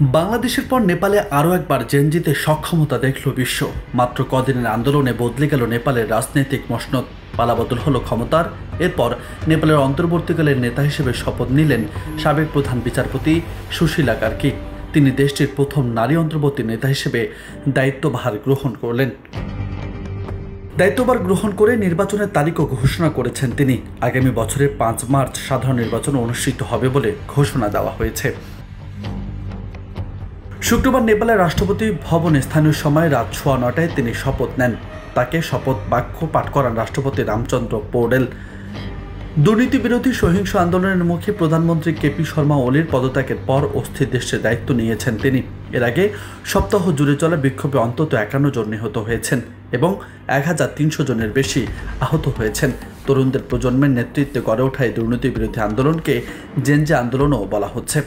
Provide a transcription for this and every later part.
বাংলাদেশের পর নেপালে আরও একবার জেনজিতে সক্ষমতা দেখল বিশ্ব। মাত্র কদিনের আন্দোলনে বদলে গেল নেপালের রাজনৈতিক মসনদ। পালাবদল হলো ক্ষমতার। এরপর নেপালের অন্তর্বর্তীকালের নেতা হিসেবে শপথ নিলেন সাবেক প্রধান বিচারপতি সুশীলা কার্কি। তিনি দেশটির প্রথম নারী অন্তর্বর্তী নেতা হিসেবে দায়িত্বভার গ্রহণ করলেন। দায়িত্বভার গ্রহণ করে নির্বাচনের তারিখও ঘোষণা করেছেন তিনি। আগামী বছরের 5 মার্চ সাধারণ নির্বাচন অনুষ্ঠিত হবে বলে ঘোষণা দেওয়া হয়েছে। শুক্রবার নেপালের রাষ্ট্রপতি ভবনে স্থানীয় সময় রাত 9:15টায় তিনি শপথ নেন। তাকে শপথ বাক্য পাঠ করান রাষ্ট্রপতি রামচন্দ্র পৌডেল। দুর্নীতি বিরোধী সহিংস আন্দোলনের মুখে প্রধানমন্ত্রী কেপি শর্মা ওলির পদত্যাগের পর অস্থির দেশের দায়িত্ব নিয়েছেন তিনি। এর আগে সপ্তাহ জুড়ে চলা বিক্ষোভে অন্তত 51 জন নিহত হয়েছেন এবং 1300 জনের বেশি আহত হয়েছেন। তরুণদের প্রজন্মের নেতৃত্বে গড়ে ওঠা এই দুর্নীতি বিরোধী আন্দোলনকে জেনজি আন্দোলনও বলা হচ্ছে।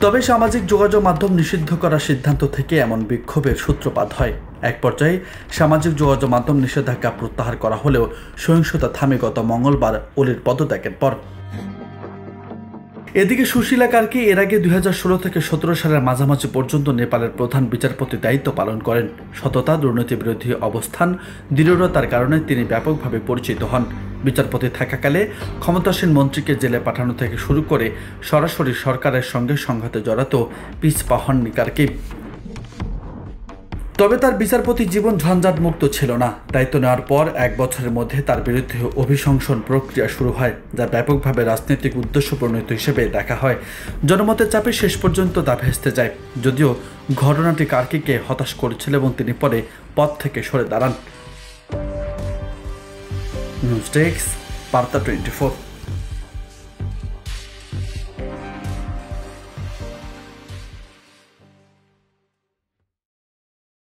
তবে সামাজিক যোগাযোগ মাধ্যম নিষিদ্ধ করার সিদ্ধান্ত থেকে এমন বিক্ষোভের সূত্রপাত হয়। এক পর্যায়ে সামাজিক যোগাযোগ মাধ্যম নিষেধাজ্ঞা প্রত্যাহার করা হলেও সহিংসতা থামে গত মঙ্গলবার ওলির পদত্যাগের পর। এদিকে সুশীলা কার্কি এর আগে 2016 থেকে 17 সালের মাঝামাঝি পর্যন্ত নেপালের প্রধান বিচারপতির দায়িত্ব পালন করেন। সততা, দুর্নীতি বিরোধী অবস্থান, দৃঢ়তার কারণে তিনি ব্যাপকভাবে পরিচিত হন। বিচারপতি থাকাকালে ক্ষমতাসীন মন্ত্রীকে জেলে পাঠানো থেকে শুরু করে সরাসরি সরকারের সঙ্গে সংঘাতে জড়াতো পিছপা হননি কার্কি। তবে তার বিচারপতি জীবন ঝঞ্ঝাট মুক্ত ছিল না। দায়িত্ব নেওয়ার পর 1 বছরের মধ্যে তার বিরুদ্ধে অভিশংসন প্রক্রিয়া শুরু হয়, যা ব্যাপকভাবে রাজনৈতিক উদ্দেশ্য প্রণীত হিসেবে দেখা হয়। জনমতের চাপে শেষ পর্যন্ত তা ভেস্তে যায়। যদিও ঘটনাটি কার্কিকে হতাশ করেছিল এবং তিনি পরে পদ থেকে সরে দাঁড়ান। নিউজ ডেস্ক, বার্তা 24।